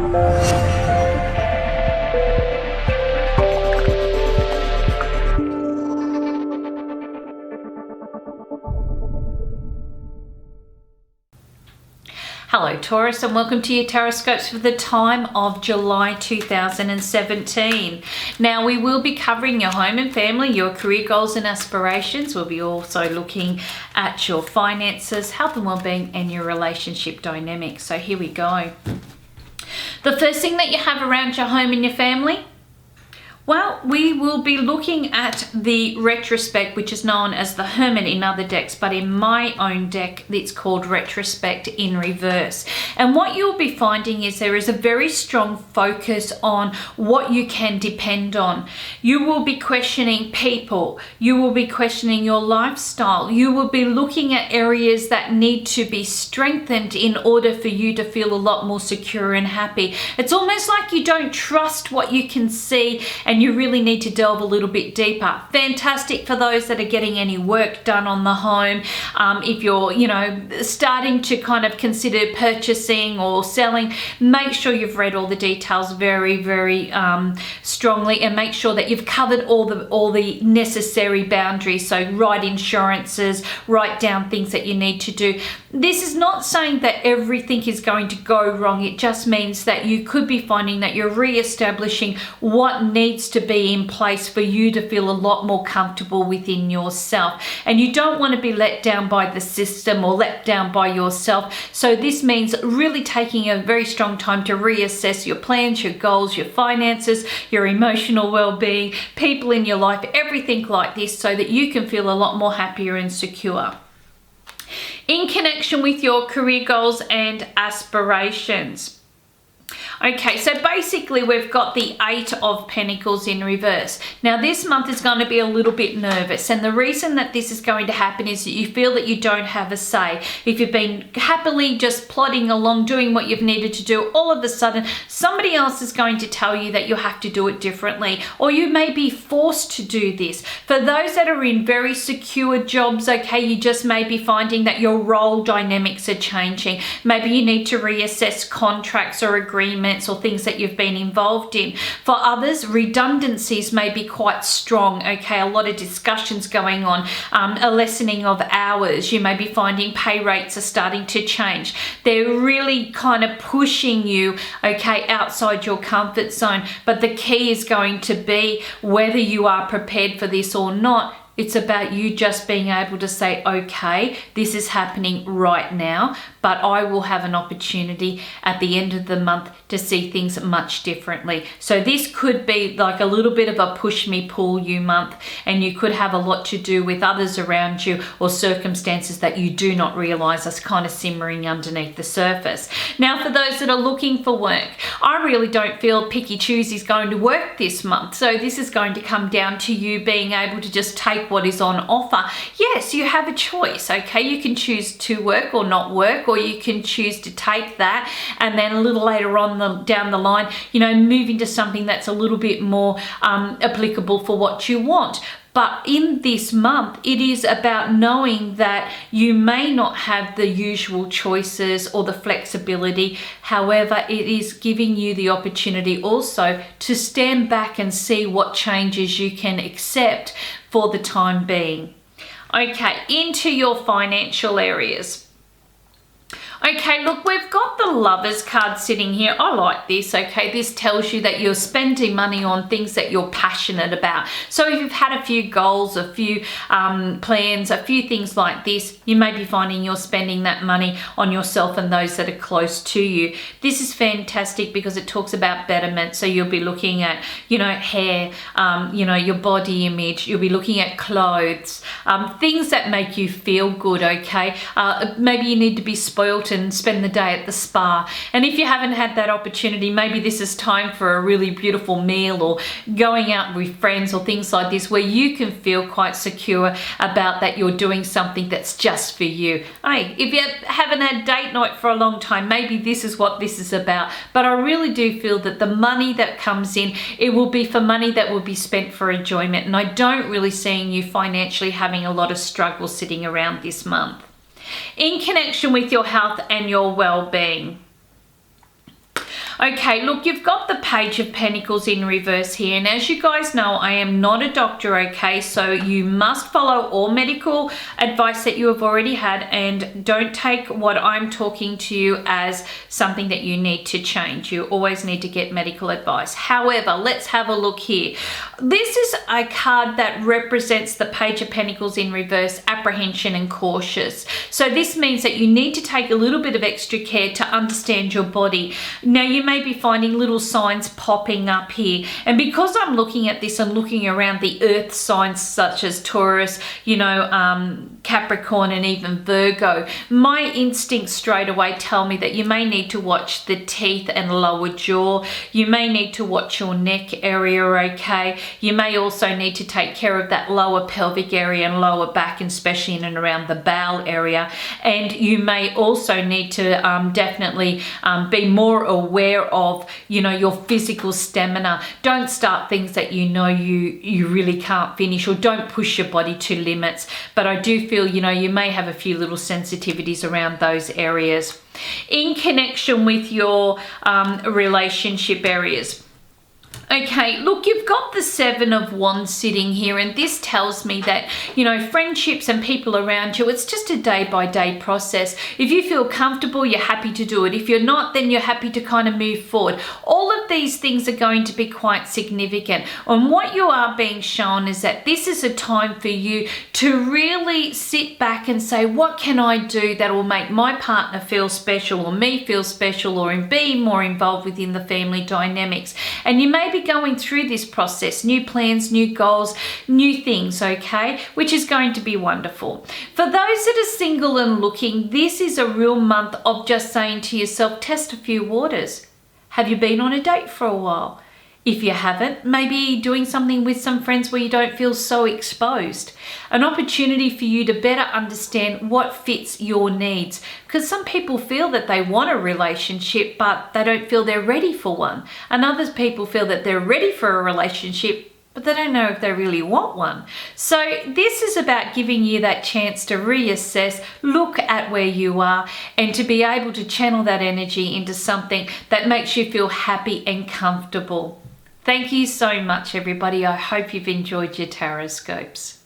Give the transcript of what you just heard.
Hello Taurus, and welcome to your Tarotscopes for the time of July 2017. Now we will be covering your home and family, your career goals and aspirations. We'll be also looking at your finances, health and well-being, and your relationship dynamics. So here we go. The first thing that you have around your home and your family, well, we will be looking at the retrospect, which is known as the Hermit in other decks, but in my own deck, it's called Retrospect in Reverse. And what you'll be finding is there is a very strong focus on what you can depend on. You will be questioning people. You will be questioning your lifestyle. You will be looking at areas that need to be strengthened in order for you to feel a lot more secure and happy. It's almost like you don't trust what you can see, and you really need to delve a little bit deeper. Fantastic for those that are getting any work done on the home. If you're, starting to kind of consider purchasing or selling, make sure you've read all the details very, very strongly, and make sure that you've covered all the necessary boundaries. So write insurances, write down things that you need to do. This is not saying that everything is going to go wrong. It just means that you could be finding that you're re-establishing what needs to be in place for you to feel a lot more comfortable within yourself. And you don't want to be let down by the system or let down by yourself. So this means really taking a very strong time to reassess your plans, your goals, your finances, your emotional well-being, people in your life, everything like this, so that you can feel a lot more happier and secure. In connection with your career goals and aspirations. Okay, so basically we've got the Eight of Pentacles in reverse. Now this month is going to be a little bit nervous, and the reason that this is going to happen is that you feel that you don't have a say. If you've been happily just plodding along, doing what you've needed to do, all of a sudden somebody else is going to tell you that you have to do it differently, or you may be forced to do this. For those that are in very secure jobs, okay, you just may be finding that your role dynamics are changing. Maybe you need to reassess contracts or agreements or things that you've been involved in. For others, redundancies may be quite strong. Okay, a lot of discussions going on, a lessening of hours. You may be finding pay rates are starting to change. They're really kind of pushing you, okay, outside your comfort zone. But the key is going to be whether you are prepared for this or not. It's about you just being able to say, okay, this is happening right now, but I will have an opportunity at the end of the month to see things much differently. So this could be like a little bit of a push me, pull you month, and you could have a lot to do with others around you or circumstances that you do not realize are kind of simmering underneath the surface. Now, for those that are looking for work, I really don't feel picky choose is going to work this month. So this is going to come down to you being able to just take what is on offer. Yes, you have a choice, okay? You can choose to work or not work, or you can choose to take that and then a little later on down the line, move into something that's a little bit more applicable for what you want. But in this month, it is about knowing that you may not have the usual choices or the flexibility. However, it is giving you the opportunity also to stand back and see what changes you can accept for the time being. Okay, into your financial areas. Okay, look, we've got the Lovers card sitting here. I like this, okay? This tells you that you're spending money on things that you're passionate about. So if you've had a few goals, a few plans, a few things like this, you may be finding you're spending that money on yourself and those that are close to you. This is fantastic because it talks about betterment. So you'll be looking at, hair, your body image. You'll be looking at clothes, things that make you feel good, okay? Maybe you need to be spoiled and spend the day at the spa. And if you haven't had that opportunity, maybe this is time for a really beautiful meal or going out with friends or things like this, where you can feel quite secure about that you're doing something that's just for you. Hey, if you haven't had date night for a long time, maybe this is what this is about. But I really do feel that the money that comes in, it will be for money that will be spent for enjoyment. And I don't really see you financially having a lot of struggle sitting around this month. In connection with your health and your well-being. Okay, look, you've got the Page of Pentacles in reverse here. And as you guys know, I am not a doctor, okay? So you must follow all medical advice that you have already had, and don't take what I'm talking to you as something that you need to change. You always need to get medical advice. However, let's have a look here. This is a card that represents the Page of Pentacles in reverse, apprehension and cautious. So this means that you need to take a little bit of extra care to understand your body. Now, you may be finding little signs popping up here. And because I'm looking at this and looking around the earth signs such as Taurus, Capricorn and even Virgo, my instincts straight away tell me that you may need to watch the teeth and lower jaw. You may need to watch your neck area, okay? You may also need to take care of that lower pelvic area and lower back, especially in and around the bowel area. And you may also need to definitely be more aware of, your physical stamina. Don't start things that you really can't finish, or don't push your body to limits. But I do feel, you may have a few little sensitivities around those areas. In connection with your relationship areas. Okay, look, you've got the Seven of Wands sitting here, and this tells me that, friendships and people around you, it's just a day-by-day process. If you feel comfortable, you're happy to do it. If you're not, then you're happy to kind of move forward. All of these things are going to be quite significant. And what you are being shown is that this is a time for you to really sit back and say, what can I do that will make my partner feel special, or me feel special, or be more involved within the family dynamics. And you may be going through this process, new plans, new goals, new things, okay, which is going to be wonderful. For those that are single and looking, this is a real month of just saying to yourself, test a few waters. Have you been on a date for a while? If you haven't, maybe doing something with some friends where you don't feel so exposed. An opportunity for you to better understand what fits your needs. Because some people feel that they want a relationship, but they don't feel they're ready for one. And other people feel that they're ready for a relationship, but they don't know if they really want one. So this is about giving you that chance to reassess, look at where you are, and to be able to channel that energy into something that makes you feel happy and comfortable. Thank you so much, everybody. I hope you've enjoyed your Tarotscopes.